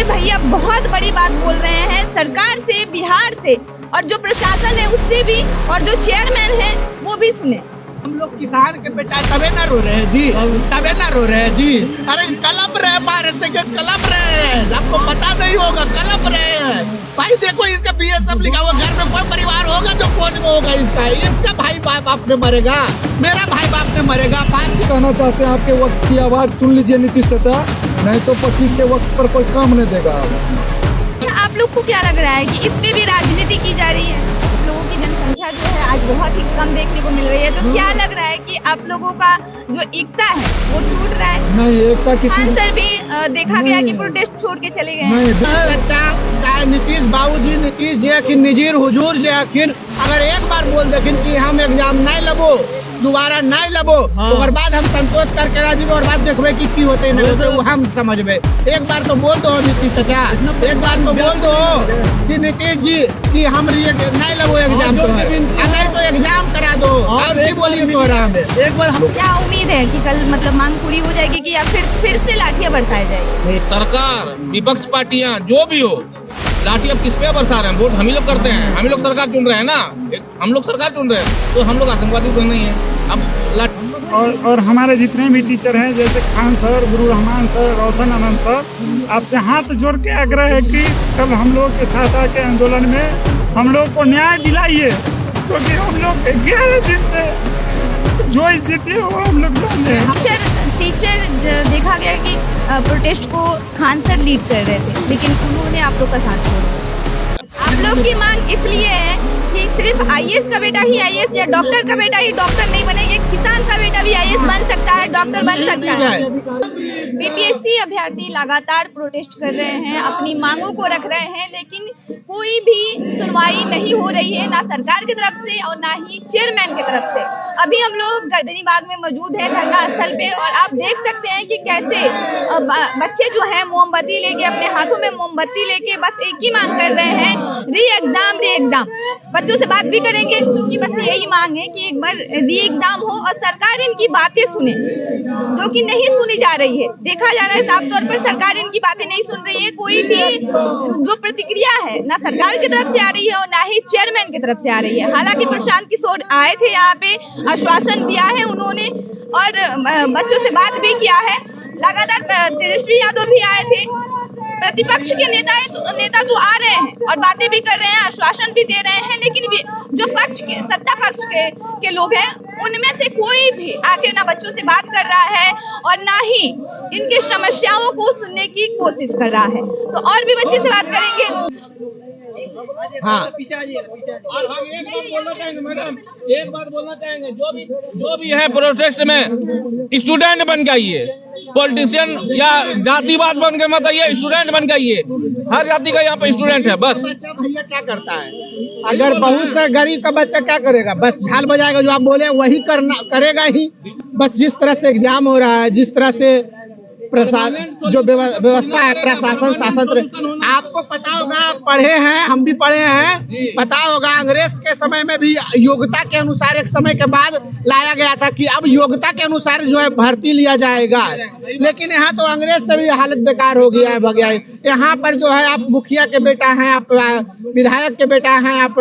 भैया बहुत बड़ी बात बोल रहे हैं सरकार से, बिहार से, और जो प्रशासन है उससे भी, और जो चेयरमैन है वो भी सुने। हम लोग किसान के बेटा तबे ना रो रहे हैं जी, तबे ना रो रहे हैं जी। अरे कलप रहे हैं, भारत से कलप रहे हैं, आपको पता नहीं होगा, कलप रहे हैं भाई। देखो इसका BSF लिखा हुआ, घर में कोई परिवार होगा जो फौज में होगा, इसका भाई बाप ने मरेगा, मेरा भाई बाप ने मरेगा। कहना चाहते हैं आपके वक्त की आवाज सुन लीजिए नीतीश चाचा, नहीं तो 25 के वक्त पर कोई काम नहीं देगा। आप लोग को क्या लग रहा है कि इसमें भी राजनीति की जा रही है? लोगों की जनसंख्या जो है आज बहुत ही कम देखने को मिल रही है, तो क्या लग रहा है कि आप लोगों का जो एकता है वो टूट रहा है? नहीं, एकता किसी सर भी देखा गया कि प्रोटेस्ट छोड़ के चले गए हैं। चाचा चाहे नीतीश बाबूजी, नीतीश जे अखिन निजीर हुजूर जे अखिन अगर एक बार बोल देखिन कि हम एग्जाम नहीं लेबो, दोबारा नहीं लेबो, और बाद हम संतोष करके राजी और बाद देखबे कि होते नहीं होते वो हम समझबे। एक बार तो बोल दो नीतीश चाचा, एक बार तो बोल दो कि नीतीश जी कि हम नहीं लेबो एग्जाम, तो नहीं तो एग्जाम करा दो, और की बोलिए तोहरा हमें। एक बार क्या उम्मीद है कि कल मतलब मांग पूरी हो जाएगी कि या फिर से लाठियां बरसाई जाएगी? सरकार, विपक्ष पार्टियां जो भी हो, लाठी अब किस पे बरसा रहे हैं? वोट हम ही लोग करते हैं, हम ही लोग सरकार चुन रहे हैं ना, हम लोग सरकार चुन रहे हैं, तो हम लोग आतंकवादी तो नहीं है। अब और हमारे जितने भी टीचर हैं जैसे खान सर, गुरु रहमान सर, रोशन आनंद सर, आपसे हाथ जोड़ के आग्रह है कि कल हम लोग के साथ आके आंदोलन में हम लोग को न्याय दिलाइए, क्योंकि हम लोग 11 दिन से जो स्थिति हो हम लोग जाने हैं। टीचर देखा गया कि प्रोटेस्ट को खान सर लीड कर रहे थे, लेकिन उन्होंने आप लोग का साथ छोड़ा। आप लोग की मांग इसलिए है कि सिर्फ IAS का बेटा ही IAS या डॉक्टर का बेटा ही डॉक्टर नहीं बने, एक किसान का बेटा भी IAS बन सकता है, डॉक्टर बन सकता है। BPSC अभ्यर्थी लगातार प्रोटेस्ट कर रहे हैं, अपनी मांगों को रख रहे हैं, लेकिन कोई भी सुनवाई नहीं हो रही है, ना सरकार की तरफ से और ना ही चेयरमैन की तरफ से। अभी हम लोग गर्दनी बाग में मौजूद है धरना स्थल पे, और आप देख सकते हैं कि कैसे बच्चे जो हैं मोमबत्ती लेके, अपने हाथों में मोमबत्ती लेके बस एक ही मांग कर रहे हैं, री एग्जाम। बच्चों से बात भी करेंगे, क्योंकि बस यही मांग है कि एक बार री एग्जाम हो और सरकार इनकी बातें सुने, जो कि नहीं सुनी जा रही है। देखा जा रहा है साफ तौर पर सरकार इनकी बातें नहीं सुन रही है। कोई भी जो प्रतिक्रिया है ना सरकार की तरफ से आ रही है और ना ही चेयरमैन की तरफ से आ रही है। हालांकि प्रशांत किशोर आए थे यहाँ पे, आश्वासन दिया है उन्होंने, और बच्चों से बात भी किया है। लगातार तेजस्वी यादव भी आए थे, प्रतिपक्ष के नेता तो आ रहे हैं और बातें भी कर रहे हैं, आश्वासन भी दे रहे हैं, लेकिन जो सत्ता पक्ष के लोग हैं उनमें से कोई भी आके ना बच्चों से बात कर रहा है और ना ही इनकी समस्याओं को सुनने की कोशिश कर रहा है। तो और भी बच्चे से बात करेंगे। हाँ, और हम एक बात बोलना चाहेंगे मैडम, एक बात बोलना चाहेंगे, जो भी है प्रोटेस्ट में स्टूडेंट बन के आइए, पॉलिटिशियन या जातिवाद बन के मत आइए, स्टूडेंट बन के आइए। हर जाति का यहाँ पे स्टूडेंट है। बस भैया क्या करता है, अगर बहुत सा गरीब का बच्चा क्या करेगा, बस झाल बजाएगा, जो आप बोले वही करेगा ही। बस जिस तरह से एग्जाम हो रहा है, जिस तरह से प्रशासन जो व्यवस्था है, प्रशासन शासन, आपको पता होगा, आप पढ़े हैं, हम भी पढ़े हैं, पता होगा अंग्रेज के समय में भी योग्यता के अनुसार एक समय के बाद लाया गया था कि अब योग्यता के अनुसार जो है भर्ती लिया जाएगा। लेकिन यहाँ तो अंग्रेज से भी हालत बेकार हो गया है। यहाँ पर जो है आप मुखिया के बेटा हैं, आप विधायक के बेटा हैं, आप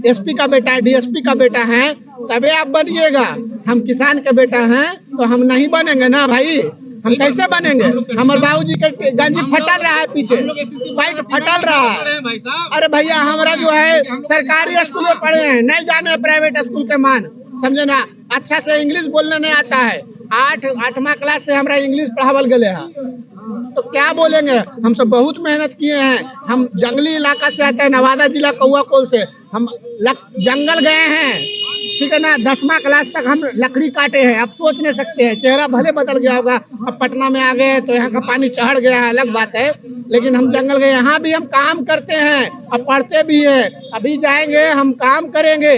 SP का बेटा है, DSP का बेटा है, तभी आप बनिएगा। हम किसान के बेटा हैं तो हम नहीं बनेंगे ना भाई, हम कैसे बनेंगे? हमारे बाबूजी के गंजी फटल रहा है, पीछे पैंट फटल रहा है। अरे भैया हमारा जो है सरकारी स्कूल में पढ़े हैं, नहीं जाने प्राइवेट स्कूल के मान, समझे ना। अच्छा से इंग्लिश बोलने नहीं आता है, 8वां क्लास से हमारा इंग्लिश पढ़ावल गए है, तो क्या बोलेंगे? हम सब बहुत मेहनत किए हैं, हम जंगली इलाका से आते हैं, नवादा जिला कौआकोल से, हम जंगल गए हैं, ठीक है ना। 10वां क्लास तक हम लकड़ी काटे हैं। आप सोच नहीं सकते हैं, चेहरा भले बदल गया होगा, अब पटना में आ गए तो यहाँ का पानी चढ़ गया है, अलग बात है, लेकिन हम जंगल गए, यहाँ भी हम काम करते हैं, अब पढ़ते भी है। अभी जाएंगे हम काम करेंगे,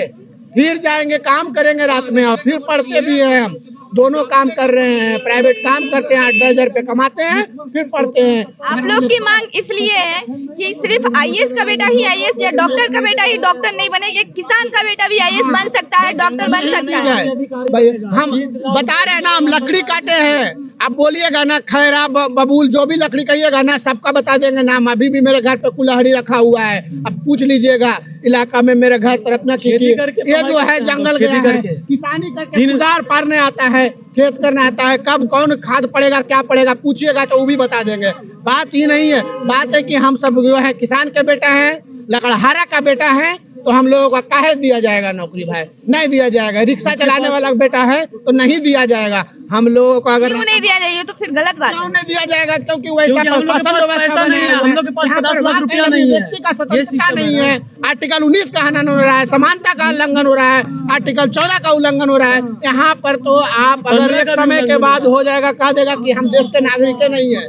फिर जाएंगे काम करेंगे रात में, और फिर पढ़ते भी हैं हम। दोनों काम कर रहे हैं, प्राइवेट काम करते हैं, 8-10 हजार रुपये कमाते हैं, फिर पढ़ते हैं। आप लोग की मांग इसलिए है कि सिर्फ आईएएस का बेटा ही आईएएस या डॉक्टर का बेटा ही डॉक्टर नहीं बने, ये किसान का बेटा भी आईएएस बन सकता है, डॉक्टर बन सकता है। भाई हम बता रहे हैं ना, हम लकड़ी काटे हैं। आप बोलिएगा ना खैरा बबूल जो भी लकड़ी कहिएगा ना, सबका बता देंगे नाम। अभी भी मेरे घर पे कुल्हाड़ी रखा हुआ है, अब पूछ लीजिएगा इलाका में मेरे घर तरफ ना की ये जो है जंगल गया है, किसानी करके कुदार पारने आता है, खेत करना आता है, कब कौन खाद पड़ेगा क्या पड़ेगा पूछिएगा तो वो भी बता देंगे। बात ये नहीं है, बात है कि हम सब जो है किसान के बेटा है, लकड़हारा का बेटा है, तो हम लोगों को काहे दिया जाएगा नौकरी? भाई नहीं दिया जाएगा। रिक्शा चलाने वाला बेटा है तो नहीं दिया जाएगा। हम लोगों को अगर क्यों नहीं दिया जाएगा? तो फिर गलत बात क्यों है। नहीं दिया जाएगा? क्योंकि वैसा हम लोग के पास पैसा नहीं है, हम लोग के पास 50 लाख रुपया नहीं है, व्यक्ति का स्वतंत्रता नहीं है। आर्टिकल 19 का हनन हो रहा है, समानता का उल्लंघन हो रहा है, आर्टिकल 14 का उल्लंघन हो रहा है। यहाँ पर तो आप अगर एक समय के बाद हो जाएगा, कह देगा कि हम देश के नागरिक नहीं है।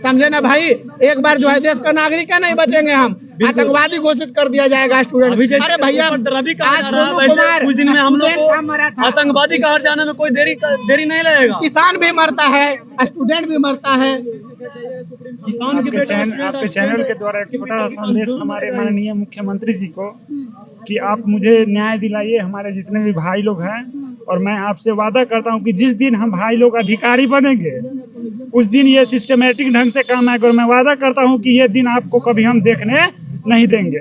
समझे ना भाई, एक बार जो है देश का नागरिक नहीं बचेंगे, हम आतंकवादी घोषित कर दिया जाएगा स्टूडेंट। अरे भैया आज सोनू कुमार कुछ दिन में हम लोग स्टूडेंट मरा को था। आतंकवादी कहा जाने में कोई देरी नहीं लगेगा। किसान भी मरता है, स्टूडेंट भी मरता है। आपके चैनल के द्वारा एक छोटा सा संदेश हमारे माननीय मुख्यमंत्री जी को कि आप मुझे न्याय दिलाइए, हमारे जितने भी भाई लोग हैं, और मैं आपसे वादा करता हूं कि जिस दिन हम भाई लोग अधिकारी बनेंगे उस दिन ये सिस्टमेटिक ढंग से काम आएगा, और मैं वादा करता हूं कि ये दिन आपको कभी हम देखने नहीं देंगे।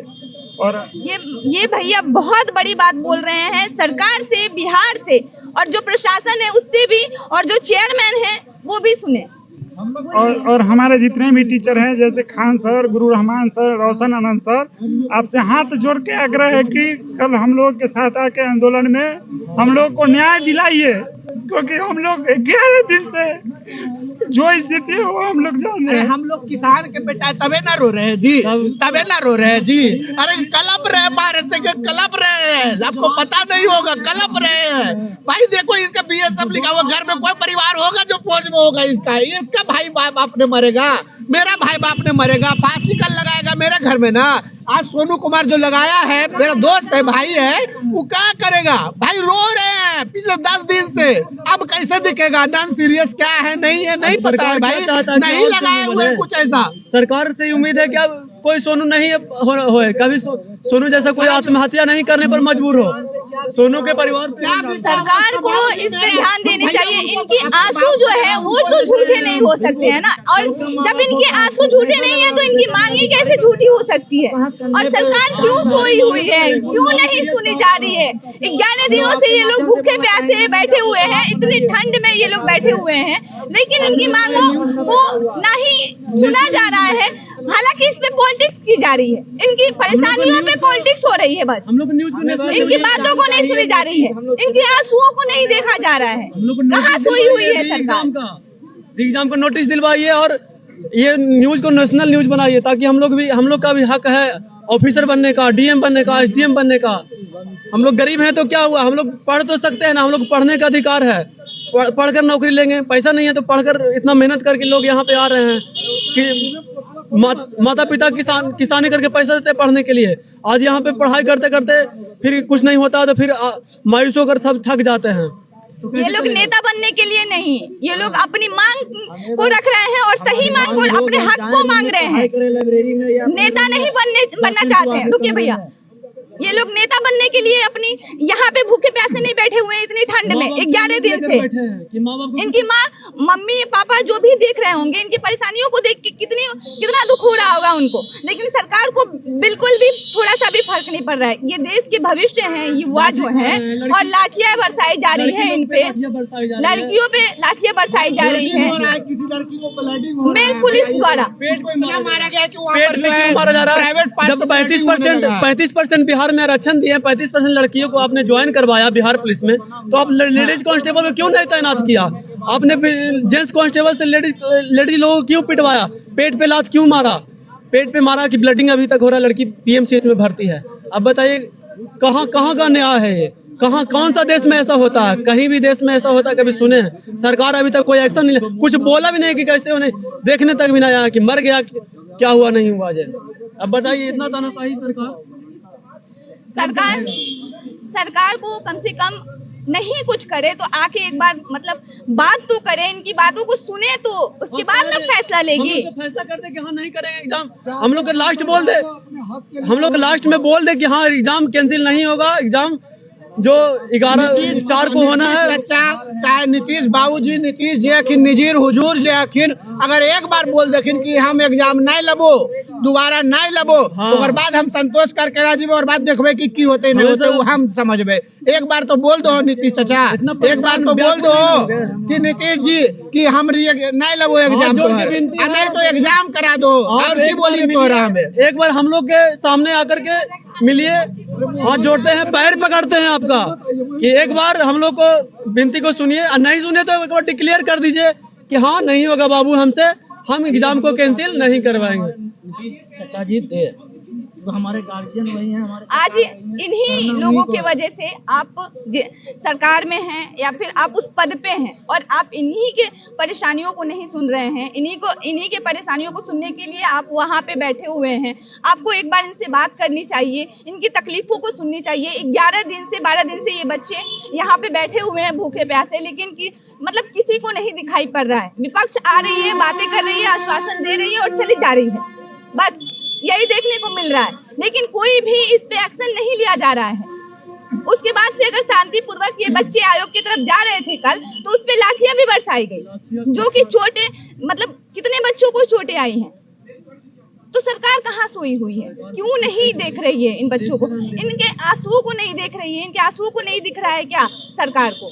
और ये भैया बहुत बड़ी बात बोल रहे हैं, सरकार से, बिहार से, और जो प्रशासन है उससे भी, और जो चेयरमैन है वो भी सुने। और हमारे जितने भी टीचर हैं, जैसे खान सर, गुरु रहमान सर, रोशन आनंद सर, आपसे हाथ जोड़ के आग्रह है कि कल हम लोग के साथ आके आंदोलन में हम लोग को न्याय दिलाइए, क्योंकि हम लोग 11 दिन से जो स्थिति है वो हम लोग जान रहे अरे हैं। हम लोग किसान के बेटा तबे ना रो रहे हैं जी, तबे ना रो रहे हैं जी। अरे कलप रहे हैं, बारिश से कलप रहे हैं, आपको पता नहीं होगा, कलप रहे हैं भाई। देखो इसका बीएसएफ लिखा हुआ, घर में कोई परिवार होगा जो फौज में होगा, इसका भाई बाप ने मरेगा, मेरा भाई बाप ने मरेगा, फांसी कल लगाएगा मेरे घर में ना। आज सोनू कुमार जो लगाया है, मेरा दोस्त है, भाई है, वो क्या करेगा भाई? रो रहे हैं पिछले 10 दिन से, अब कैसे दिखेगा? नॉन सीरियस क्या है नहीं है नहीं पता है भाई, नहीं लगाए हुए कुछ ऐसा। सरकार से उम्मीद है कि अब कोई सोनू नहीं होए, कभी सोनू जैसा कोई आत्महत्या नहीं करने पर मजबूर हो। सोनू के परिवार सरकार को इस पे ध्यान देनी चाहिए। इनकी आंसू जो है वो तो झूठे नहीं हो सकते हैं ना, और जब इनके आंसू झूठे नहीं है तो इनकी मांगे कैसे झूठी हो सकती है? और सरकार क्यों सोई हुई है, क्यों नहीं सुनी जा रही है? 11 दिनों से ये लोग भूखे प्यासे बैठे हुए हैं, इतनी ठंड में ये लोग बैठे हुए हैं, लेकिन इनकी मांगों को ना ही सुना जा रहा है। हालांकि इस पे पॉलिटिक्स की जा रही है, इनकी परेशानियों पे पॉलिटिक्स हो रही है, बस हम लोग न्यूज इनकी बातों को नहीं सुनी जा रही है, इनके आंसुओं को नहीं देखा जा रहा है। कहाँ सोई हुई है सरकार? एग्जाम का नोटिस दिलवाइए और ये न्यूज को नेशनल न्यूज बनाइए, ताकि हम लोग का भी हक है ऑफिसर बनने का, डीएम बनने का, एसडीएम बनने का। हम लोग गरीब हैं तो क्या हुआ, हम लोग पढ़ तो सकते हैं ना, हम लोग पढ़ने का अधिकार है, पढ़कर नौकरी लेंगे। पैसा नहीं है तो पढ़कर इतना मेहनत करके लोग यहाँ पे आ रहे हैं कि माता पिता किसानी करके पैसा देते पढ़ने के लिए। आज यहाँ पे पढ़ाई करते करते फिर कुछ नहीं होता तो फिर मायूस होकर सब थक जाते हैं। ये लोग नेता बनने के लिए नहीं, ये लोग अपनी मांग को रख रहे हैं और सही मांग को, अपने हक को मांग रहे हैं। नेता नहीं बनना चाहते हैं। रुकिए भैया, ये लोग नेता बनने के लिए अपनी यहाँ पे भूखे प्यासे नहीं बैठे हुए हैं इतनी ठंड में 11 दिन से। इनकी माँ, मम्मी, पापा जो भी देख रहे होंगे, इनकी परेशानियों को देख के कितना दुख हो रहा होगा उनको, लेकिन सरकार को बिल्कुल भी थोड़ा सा भी फर्क नहीं पड़ रहा है। ये देश के भविष्य हैं, युवा जो हैं, और लाठियां बरसाई जा रही है इन पे, लड़कियों पे लाठियां बरसाई जा रही है किसी लड़की को मेल पुलिस द्वारा। मारा गया कि पेट में क्यों मारा जा रहा है? जब 35% बिहार में आरक्षण दिए, 35% लड़कियों को आपने ज्वाइन करवाया बिहार पुलिस में, तो आप लेडीज कांस्टेबल को क्यों नहीं तैनात किया? आपने जेंट्स कांस्टेबल से लेडीज लोगों को क्यों पिटवाया? पेट पे लात क्यों मारा? पेट पे मारा कि ब्लडिंग अभी तक हो रहा है, लड़की पीएमसीएच में भर्ती है। अब बताइए कहाँ का न्याय है ये? कौन सा देश में ऐसा होता है? कहीं भी देश में ऐसा होता है कभी सुने हैं? सरकार अभी तक कोई एक्शन नहीं, कुछ बोला भी नहीं कि कैसे उन्हें देखने तक भी नहीं आया कि मर गया, क्या हुआ नहीं हुआ। अब बताइए इतना तानाशाही सरकार को कम से कम नहीं कुछ करे तो आके एक बार मतलब बात तो करे, इनकी बातों को सुने तो उसके बाद ना फैसला लेगी। हम लोग फैसला करते कि हाँ नहीं करेंगे एग्जाम, हम लोग लास्ट बोल दे, हम लोग लास्ट में बोल दे कि हाँ एग्जाम कैंसिल नहीं होगा, एग्जाम जो 11/4 को होना है। चाहे नीतीश बाबूजी, नीतीश जी अखिन, नजीर हुजूर जी अखिन अगर एक बार बोल देखिन कि हम एग्जाम नहीं लेबो, दोबारा नहीं लेबो, हाँ। और बाद हम संतोष करके राजीबो और बाद देखबे कि होते नहीं होते वो हम समझबे। एक बार तो बोल दो नीतीश चाचा, एक बार तो बोल दो कि नीतीश जी कि हम नहीं लेबो एग्जाम तो नहीं तो एग्जाम करा दो, और की बोलिए तोहरा हमें। एक बार हम लोग के सामने आकर के मिलिए, हाथ जोड़ते हैं, पैर पकड़ते हैं आपका कि एक बार हम लोग को विनती को सुनिए, और नहीं सुने तो एक बार डिक्लेयर कर दीजिए कि हाँ नहीं होगा बाबू हमसे, हम एग्जाम को कैंसिल नहीं करवाएंगे। चाचा जी हमारे गार्जियन वही हैं हमारे। आज इन्हीं लोगों के वजह से आप सरकार में हैं या फिर आप उस पद पे हैं और आप इन्हीं के परेशानियों को नहीं सुन रहे हैं। इन्हीं के परेशानियों को सुनने के लिए आप वहाँ पे बैठे हुए हैं। आपको एक बार इनसे बात करनी चाहिए, इनकी तकलीफों को सुननी चाहिए। 11 दिन से 12 दिन से ये बच्चे यहाँ पे बैठे हुए हैं भूखे प्यासे, लेकिन मतलब किसी को नहीं दिखाई पड़ रहा है। विपक्ष आ रही है, बातें कर रही है, आश्वासन दे रही है और चली जा रही है, बस यही देखने को मिल रहा है। लेकिन कोई भी इस पे एक्शन नहीं लिया जा रहा है। उसके बाद से अगर शांतिपूर्वक ये बच्चे आयोग की तरफ जा रहे थे कल, तो उस पे लाठियां भी बरसाई गई, जो कि चोटें मतलब कितने बच्चों को चोटें आई हैं। तो सरकार कहाँ सोई हुई है? क्यों नहीं देख रही है इन बच्चों को? इनके आंसुओं को नहीं देख रही है? इनके आंसुओं को नहीं दिख रहा है क्या सरकार को?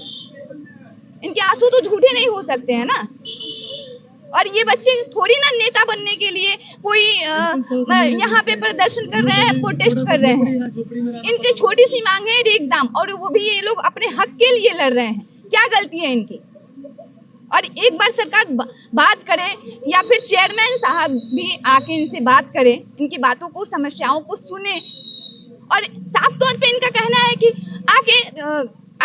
इनके आंसू तो झूठे नहीं हो सकते हैं ना। और ये बच्चे थोड़ी ना नेता बनने के लिए कोई यहाँ पे प्रदर्शन कर रहे हैं, प्रोटेस्ट कर रहे हैं। इनकी छोटी सी मांग है एग्जाम, और वो भी ये लोग अपने हक के लिए लड़ रहे हैं। क्या गलती है इनकी? और एक बार सरकार बात करे या फिर चेयरमैन साहब भी आके इनसे बात करें, इनकी बातों को, समस्याओं को सुने। और साफ तौर पे इनका कहना है कि आके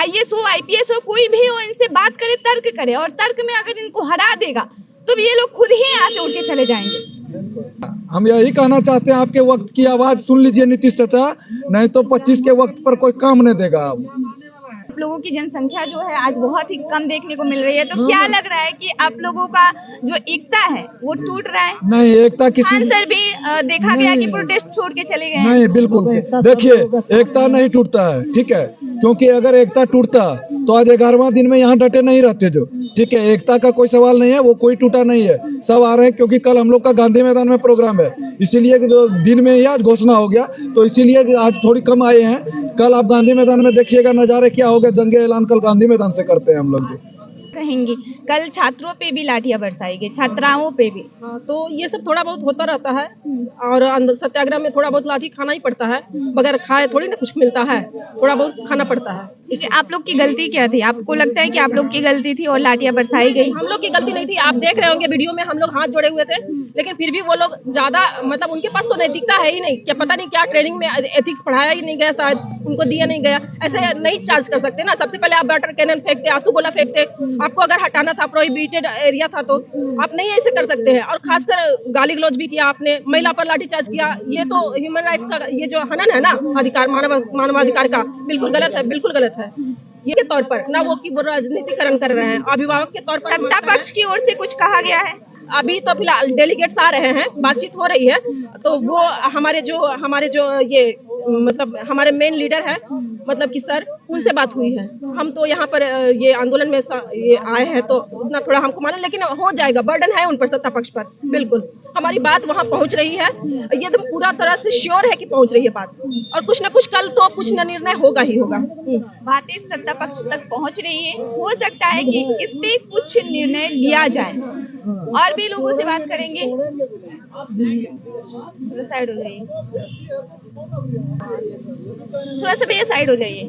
IAS हो, IPS हो, कोई भी हो, इनसे बात करे, तर्क करे, और तर्क में अगर इनको हरा देगा तो ये लोग खुद ही यहाँ से उठ के चले जाएंगे। हम यही कहना चाहते हैं, आपके वक्त की आवाज सुन लीजिए नीतीश चाचा, नहीं तो 25 के वक्त पर कोई काम नहीं देगा। आप लोगों की जनसंख्या जो है आज बहुत ही कम देखने को मिल रही है, तो क्या लग रहा है कि आप लोगों का जो एकता है वो टूट रहा है? नहीं, एकता किसी खान सर भी देखा गया कि प्रोटेस्ट छोड़ के चले गए। नहीं, बिल्कुल देखिए, एकता नहीं टूटता है, ठीक है, क्योंकि अगर एकता टूटता तो आज 11वां दिन में यहाँ डटे नहीं रहते जो, ठीक है। एकता का कोई सवाल नहीं है, वो कोई टूटा नहीं है, सब आ रहे हैं, क्योंकि कल हम लोग का गांधी मैदान में प्रोग्राम है, इसीलिए जो दिन में ही आज घोषणा हो गया, तो इसीलिए आज थोड़ी कम आए हैं। कल आप गांधी मैदान में देखिएगा नजारे क्या हो गया, जंग ऐलान कल गांधी मैदान से करते हैं हम लोग। कहेंगी कल छात्रों पे भी लाठियां बरसाई गई, छात्राओं पे भी। हाँ, तो ये सब थोड़ा बहुत होता रहता है, और सत्याग्रह में थोड़ा बहुत लाठी खाना ही पड़ता है, बगैर खाए थोड़ी ना कुछ मिलता है, थोड़ा बहुत खाना पड़ता है। इसलिए आप लोग की गलती क्या थी? आपको लगता है कि आप लोग की गलती थी और लाठियां बरसाई गई? हम लोग की गलती नहीं थी। आप देख रहे होंगे वीडियो में हम लोग हाथ जोड़े हुए थे, लेकिन फिर भी वो लोग ज्यादा मतलब उनके पास तो नैतिकता है ही नहीं, क्या पता नहीं क्या ट्रेनिंग में एथिक्स पढ़ाया ही नहीं गया, शायद उनको दिया नहीं गया। ऐसे नहीं चार्ज कर सकते ना। सबसे पहले आप वाटर कैनन फेंकते, आंसू गोला फेंकते, आपको अगर हटाना था, प्रोहिबिटेड एरिया था, तो आप नहीं ऐसे कर सकते हैं। और खासकर गाली गलौज भी किया आपने, महिला पर लाठीचार्ज किया, ये तो ह्यूमन राइट्स का ये जो हनन है ना, अधिकार, मानवाधिकार का, बिल्कुल गलत है, बिल्कुल गलत है। ये के तौर पर ना वो की राजनीतिकरण कर रहे हैं, अभिभावक के तौर पर। सत्ता पक्ष की ओर से कुछ कहा गया है? अभी तो फिलहाल डेलीगेट्स आ रहे हैं, बातचीत हो रही है, तो वो हमारे जो ये मतलब हमारे मेन लीडर है, मतलब कि सर, उनसे बात हुई है। हम तो यहाँ पर ये आंदोलन में ये आए हैं, तो उतना थोड़ा हमको मालूम, लेकिन हो जाएगा, बर्डन है उन पर सत्ता पक्ष पर। बिल्कुल हमारी बात वहाँ पहुँच रही है, ये तो पूरा तरह से श्योर है कि पहुँच रही है बात, और कुछ न कुछ कल तो कुछ न निर्णय होगा ही होगा। बातें सत्ता पक्ष तक पहुँच रही है, हो सकता है कि इस पे कुछ निर्णय लिया जाए। और भी लोगों से बात करेंगे। थोड़ा साइड हो जाइए, थोड़ा सा भैया साइड हो जाइए।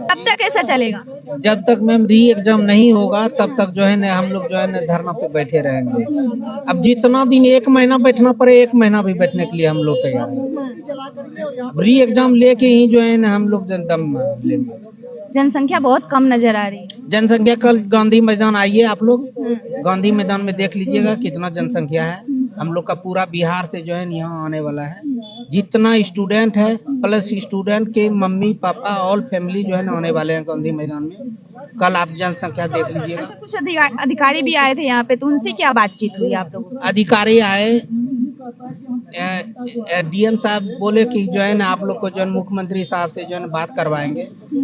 कब तक ऐसा चलेगा? जब तक मैम री एग्जाम नहीं होगा तब तक जो है ना हम लोग जो है ना धरना पे बैठे रहेंगे। अब जितना दिन 1 महीना बैठना पड़े, 1 महीना भी बैठने के लिए हम लोग तैयार हैं। री एग्जाम लेके ही जो है ना हम लोग दम लेंगे। जनसंख्या बहुत कम नजर आ रही है। जनसंख्या कल गांधी मैदान आइए आप लोग, गांधी मैदान में देख लीजिएगा कितना जनसंख्या है। हम लोग का पूरा बिहार से जो है यहाँ आने वाला है। जितना स्टूडेंट है प्लस स्टूडेंट के मम्मी पापा ऑल फैमिली जो है ना आने वाले हैं गांधी मैदान में। कल आप जनसंख्या देख लीजिएगा। अच्छा, कुछ अधिकारी भी आए थे यहाँ पे, तो उनसे क्या बातचीत हुई आप लोगों की? अधिकारी आए, डीएम साहब बोले कि जो है ना आप लोग को जो है मुख्यमंत्री साहब से जो है ना बात करवाएंगे।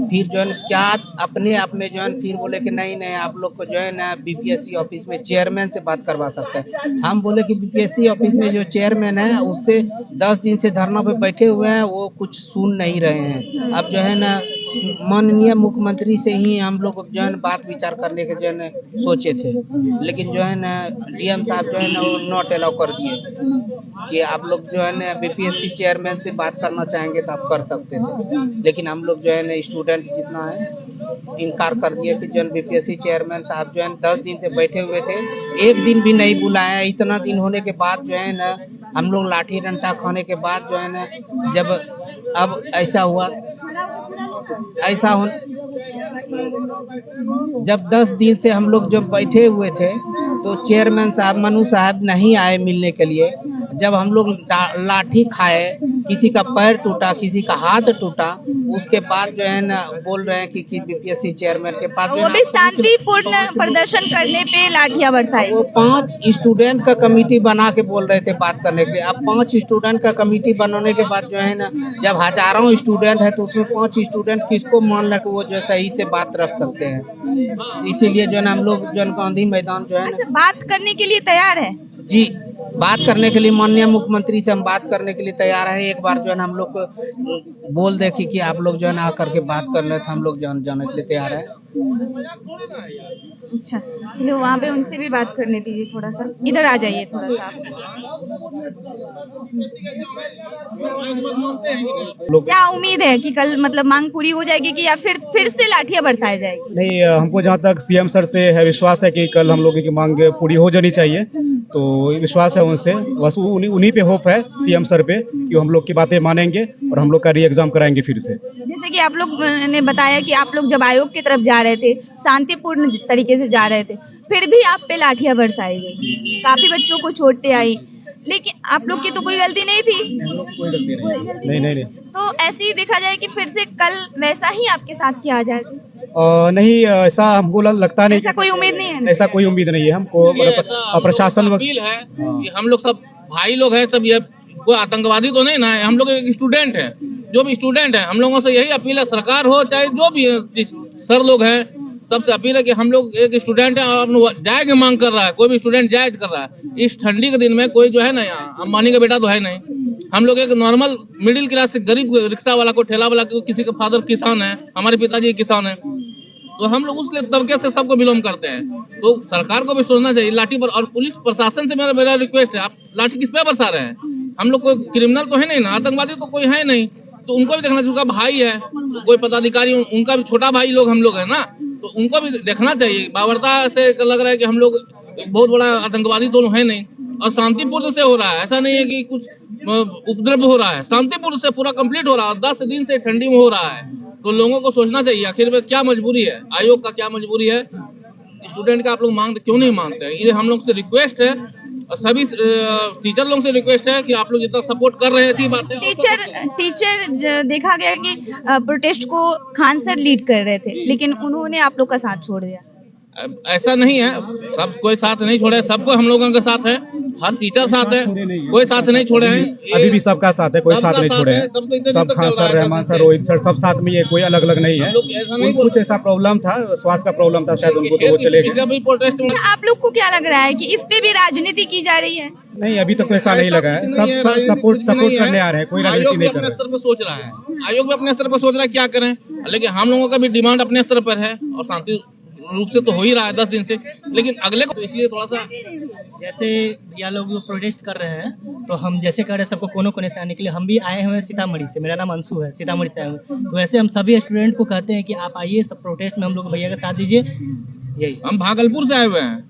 फिर जो है ना क्या अपने आप में जो है फिर बोले कि नहीं आप लोग को जो है ना बीपीएससी ऑफिस में चेयरमैन से बात करवा सकते हैं। हम बोले कि बीपीएससी ऑफिस में जो चेयरमैन है उससे 10 दिन से धरना पे बैठे हुए हैं, वो कुछ सुन नहीं रहे हैं। अब जो है ना माननीय मुख्यमंत्री से ही हम लोग जो है ना बात विचार करने के जो है ना सोचे थे, लेकिन जो है ना डीएम साहब जो है ना वो नॉट अलाउ कर दिए कि आप लोग जो है ना बीपीएससी चेयरमैन से बात करना चाहेंगे तो आप कर सकते थे। लेकिन हम लोग जो है ना स्टूडेंट जितना है इनकार कर दिए कि जो है बीपीएससी चेयरमैन साहब जो है 10 दिन से बैठे हुए थे, एक दिन भी नहीं बुलाया। इतना दिन होने के बाद जो है ना हम लोग लाठी डंडा खाने के बाद जो है ना जब अब ऐसा हुआ जब 10 दिन से हम लोग जब बैठे हुए थे तो चेयरमैन साहब मनु साहब नहीं आए मिलने के लिए। जब हम लोग लाठी खाए, किसी का पैर टूटा, किसी का हाथ टूटा, उसके बाद जो है ना बोल रहे हैं कि बीपीएससी चेयरमैन के पास वो भी शांतिपूर्ण प्रदर्शन करने पे लाठियां बरसाई। वो 5 स्टूडेंट का कमेटी बना के बोल रहे थे बात करने के लिए। अब 5 स्टूडेंट का कमेटी बनाने के बाद जो है ना जब हजारों स्टूडेंट है तो उसमें 5 स्टूडेंट किसको मान ला वो जो सही से बात रख सकते हैं। इसीलिए जो है ना हम लोग जो गांधी मैदान जो है अच्छा, बात करने के लिए तैयार है जी, बात करने के लिए माननीय मुख्यमंत्री से हम बात करने के लिए तैयार हैं। एक बार जो है ना हम लोग को बोल दे कि आप लोग जो है ना आकर के बात कर ले तो हम लोग जाने के लिए तैयार हैं। अच्छा, चलिए वहाँ पे उनसे भी बात करने दीजिए। थोड़ा सा इधर आ जाइए, थोड़ा सा क्या उम्मीद है कि कल मतलब मांग पूरी हो जाएगी कि या फिर से लाठियां बरसाई जाएगी? नहीं, हमको जहाँ तक सीएम सर से है विश्वास है कि कल हम लोगों की मांग पूरी हो जानी चाहिए। तो विश्वास है उनसे, बस उन्हीं पे होप है सीएम सर पे कि हम लोग की बातें मानेंगे और हम लोग का री एग्जाम कराएंगे फिर से। जैसे कि आप लोग ने बताया कि आप लोग जब आयोग की तरफ जा रहे थे, शांतिपूर्ण तरीके से जा रहे थे, फिर भी आप पे लाठियां बरसाई गई, काफी बच्चों को चोटें आई, लेकिन आप लोग की तो कोई गलती नहीं थी। कोई गलती नहीं। तो ऐसे ही देखा जाए कि फिर से कल वैसा ही आपके साथ किया जाएगा? नहीं, ऐसा हमको लगता नहीं। ऐसा कोई उम्मीद नहीं है? ऐसा कोई उम्मीद नहीं है हमको। प्रशासन अपील है कि हम लोग सब भाई लोग हैं, सब ये कोई आतंकवादी तो नहीं ना है। हम लोग एक स्टूडेंट है, जो भी स्टूडेंट है, हम लोगों से यही अपील है, सरकार हो चाहे जो भी सर लोग हैं, सबसे अपील है कि हम लोग एक स्टूडेंट है और जायज मांग कर रहा है। कोई भी स्टूडेंट जायज कर रहा है। इस ठंडी के दिन में कोई जो है ना, यहाँ अंबानी का बेटा तो है नहीं, हम लोग एक नॉर्मल मिडिल क्लास से गरीब रिक्शा वाला को, ठेला वाला को, किसी का फादर किसान है, हमारे पिताजी किसान है, तो हम लोग उसके तबके से सबको बिलोंग करते हैं। तो सरकार को भी सोचना चाहिए लाठी पर। और पुलिस प्रशासन से मेरा रिक्वेस्ट है, आप लाठी किस पे बरसा रहे हैं? हम लोग कोई क्रिमिनल तो है नहीं ना, आतंकवादी तो कोई है नहीं, तो उनको भी देखना चाहिए। उनका भाई है, तो कोई पदाधिकारी उनका भी छोटा भाई लोग हम लोग है ना, तो उनको भी देखना चाहिए। बावरता से लग रहा है कि हम लोग बहुत बड़ा आतंकवादी दोनों है नहीं, और शांतिपूर्ण से हो रहा है। ऐसा नहीं है कि कुछ उपद्रव हो रहा है, शांतिपूर्ण से पूरा कंप्लीट हो रहा है। 10 दिन से ठंडी में हो रहा है, तो लोगों को सोचना चाहिए आखिर में क्या मजबूरी है, आयोग का क्या मजबूरी है। स्टूडेंट का आप लोग मांग क्यों नहीं मानते हैं? ये हम लोग से रिक्वेस्ट है, और सभी टीचर लोग से रिक्वेस्ट है कि आप लोग जितना सपोर्ट कर रहे हैं ऐसी बातें। टीचर देखा गया कि प्रोटेस्ट को खान सर लीड कर रहे थे, लेकिन उन्होंने आप लोग का साथ छोड़ दिया। ऐसा नहीं है, सब कोई साथ नहीं छोड़े, सबको हम लोगों के साथ है, हर टीचर साथ है, कोई साथ नहीं छोड़े हैं। अभी भी सबका साथ है, कोई साथ नहीं छोड़े हैं। सब Khan sir, Rahman sir, Rohit sir, सब साथ में, ये कोई अलग अलग नहीं है। कुछ ऐसा प्रॉब्लम था, स्वास्थ्य का प्रॉब्लम था शायद उनको, तो वो चले गए। आप लोग को क्या लग रहा है कि इस पे भी राजनीति की जा रही है? नहीं, अभी तक तो ऐसा नहीं लगा है। सब सपोर्ट करने आ रहे हैं, कोई राजनीति नहीं कर रहा है। स्तर पर सोच रहा है, आयोग भी अपने स्तर पर सोच रहा है क्या करें, लेकिन हम लोगों का भी डिमांड अपने स्तर पर है, और शांति रूप से तो हो ही रहा है 10 दिन से, लेकिन अगले को इसलिए थोड़ा सा जैसे यह लोग जो प्रोटेस्ट कर रहे हैं, तो हम जैसे कर रहे हैं सबको कोने से आने के लिए। हम भी आए हुए हैं सीतामढ़ी से, मेरा नाम अंशु है, सीतामढ़ी से आए हुए। तो वैसे हम सभी स्टूडेंट को कहते हैं कि आप आइए, सब प्रोटेस्ट में हम लोग भैया का साथ दीजिए। यही हम भागलपुर से आए हुए हैं,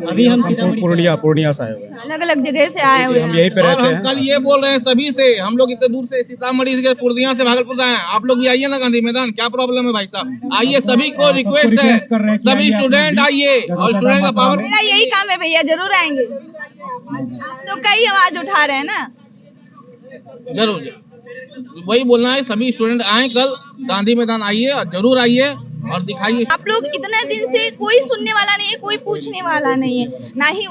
अभी हम पूर्णिया से आए हुए हैं, अलग अलग जगह से आए हुए हम यहीं पे रहते हैं। हम कल ये बोल रहे हैं सभी से, हम लोग इतने दूर से सीतामढ़ी से, पूर्णिया से, भागलपुर से आए हैं, आप लोग भी आइए ना गांधी मैदान। क्या प्रॉब्लम है भाई साहब? आइए, सभी को रिक्वेस्ट है, सभी स्टूडेंट आइए, और स्टूडेंट का पावर। मेरा यही काम है भैया, जरूर आएंगे। आप लोग का ही आवाज उठा रहे हैं ना। जरूर वही बोलना है, सभी स्टूडेंट आए कल गांधी मैदान आइए और जरूर आइए और दिखाइए। आप लोग इतने दिन से कोई सुनने वाला नहीं है, कोई पूछने वाला नहीं है, ना ही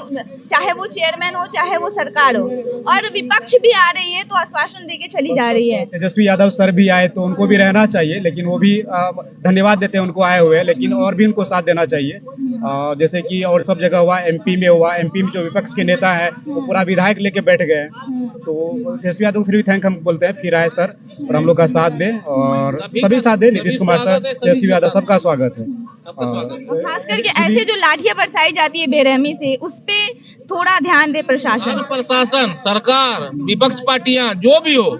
चाहे वो चेयरमैन हो चाहे वो सरकार हो, और विपक्ष भी आ रही है तो आश्वासन देके चली जा रही है। तेजस्वी यादव सर भी आए तो उनको भी रहना चाहिए, लेकिन वो भी धन्यवाद देते हैं उनको आए हुए, लेकिन और भी उनको साथ देना चाहिए। जैसे कि और सब जगह हुआ, एमपी में हुआ, एमपी में जो विपक्ष के नेता है वो पूरा विधायक लेके बैठ गए, तो तेजस्वी यादव फिर भी थैंक हम बोलते हैं, फिर आए सर और हम लोग का साथ दे और सभी साथ दे। नीतीश कुमार सर, तेजस्वी यादव, सबका स्वागत है। और खास करके ऐसे जो लाठियां बरसाई जाती है बेरहमी से, उस पे थोड़ा ध्यान दे प्रशासन। प्रशासन, सरकार, विपक्ष पार्टियां जो भी हो,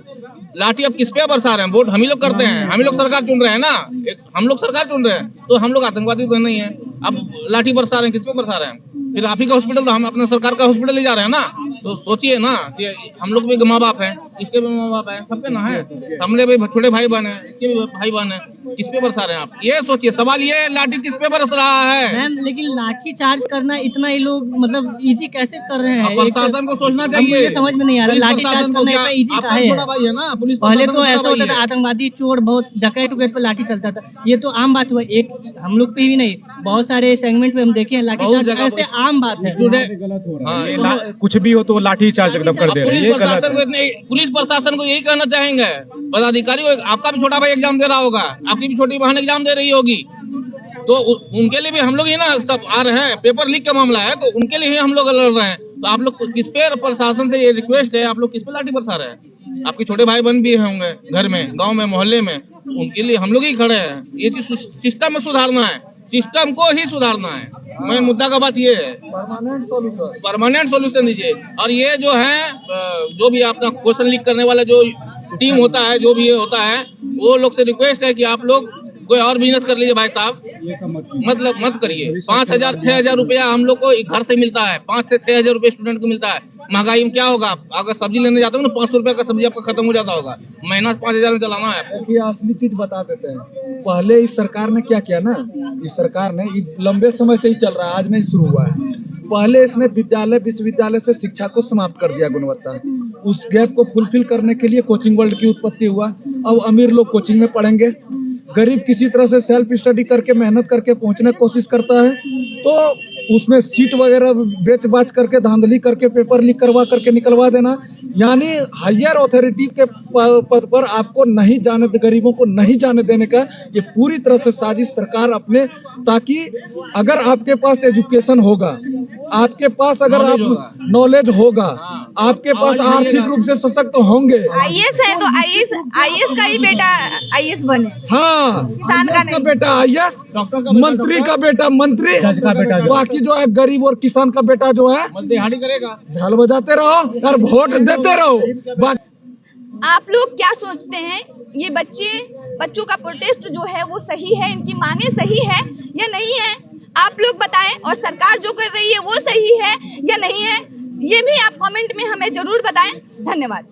लाठी अब किस पे बरसा रहे हैं? वोट हम ही लोग करते हैं, हम ही लोग सरकार चुन रहे हैं ना, हम लोग सरकार चुन रहे हैं, तो हम लोग आतंकवादी तो नहीं है। अब लाठी बरसा रहे हैं, किस पे बरसा रहे हैं? फिर आप ही का हॉस्पिटल, तो हम अपने सरकार का हॉस्पिटल ले जा रहे हैं ना, तो सोचिए ना कि हम लोग भी माँ बाप हैं, इसके भी माँ बाप हैं, सबके ना है, हमने भी छोटे भाई बहन है, इसके भी भाई बहन है, किस पे बरसा रहे हैं आप? ये सोचिए, सवाल ये है, लाठी किस पे बरस रहा है? मैम लेकिन लाठी चार्ज करना इतना ये लोग मतलब इजी कैसे कर रहे हैं? प्रशासन को सोचना चाहिए, मुझे समझ में नहीं आ रहा, लाठी चार्ज करना इतना इजी का है? भाई है ना, पुलिस पहले तो ऐसा होता था आतंकवादी चोर बहुत डकैत उकैत पे लाठी चलता था, ये तो आम बात हुआ। एक हम लोग पे भी नहीं, बहुत सारे सेगमेंट पे हम देखे हैं लाठी चार्ज ऐसे आम बात है। कुछ भी हो तो लाठी चार्ज एकदम कर दे रहे हैं, ये गलत है। पुलिस प्रशासन को यही कहना चाहेंगे, पदाधिकारी, आपका भी छोटा भाई एग्जाम दे रहा होगा, आपकी भी छोटी बहन एग्जाम दे रही होगी, तो उनके लिए भी हम लोग ही ना सब आ रहे हैं। पेपर लीक का मामला है तो उनके लिए ही हम लोग लड़ रहे हैं, तो आप लोग किस पे, प्रशासन से ये रिक्वेस्ट है, आप लोग किस पे लाठी बरसा रहे हैं? आपके छोटे भाई बहन भी होंगे घर में, गाँव में, मोहल्ले में, उनके लिए हम लोग ही खड़े हैं। ये चीज सिस्टम में सुधारना है, सिस्टम को ही सुधारना है। मैं मुद्दा का बात ये है, परमानेंट सॉल्यूशन दीजिए। और ये जो है, जो भी अपना क्वेश्चन लीक करने वाला जो टीम होता है, जो भी ये होता है, वो लोग से रिक्वेस्ट है कि आप लोग कोई और बिजनेस कर लीजिए भाई साहब, मतलब मत करिए। 5,000 6,000 रुपया हम लोग को घर से मिलता है, 5 से 6,000 रुपये स्टूडेंट को मिलता है। महंगाई में क्या होगा, अगर सब्जी लेने जाते हो ना, 500 रुपये का सब्जी आपका खत्म हो जाता होगा, महीना 5,000 में चलाना है। देखिए असली चीज बता देते हैं, पहले इस सरकार ने क्या किया ना, इस सरकार ने लंबे समय से ही चल रहा है, आज नहीं शुरू हुआ है। पहले इसने विद्यालय विश्वविद्यालय से शिक्षा को समाप्त कर दिया, गुणवत्ता। उस गैप को फुलफिल करने के लिए कोचिंग वर्ल्ड की उत्पत्ति हुआ। अब अमीर लोग कोचिंग में पढ़ेंगे, गरीब किसी तरह से सेल्फ स्टडी करके मेहनत करके पहुंचने की कोशिश करता है, तो उसमें सीट वगैरह बेच बाच करके धांधली करके पेपर लीक करवा करके निकलवा देना, यानी हायर अथॉरिटी के पद पर आपको नहीं जाने, गरीबों को नहीं जाने देने का ये पूरी तरह से साजिश सरकार अपने, ताकि अगर आपके पास एजुकेशन होगा, आपके पास अगर आप नॉलेज होगा, आपके पास आर्थिक रूप से सशक्त होंगे। आईएएस है तो आईएएस का ही बेटा आईएएस बने। हाँ, किसान का बेटा आईएएस, मंत्री का बेटा मंत्री, जज का बेटा बाकी जो है गरीब और किसान का बेटा जो है दिहाड़ी करेगा। झाल बजाते रहो और वोट देते रहो। आप लोग क्या सोचते हैं, ये बच्चों का प्रोटेस्ट जो है वो सही है, इनकी मांगे सही है या नहीं है? आप लोग बताएं, और सरकार जो कर रही है वो सही है या नहीं है, ये भी आप कमेंट में हमें जरूर बताएं। धन्यवाद।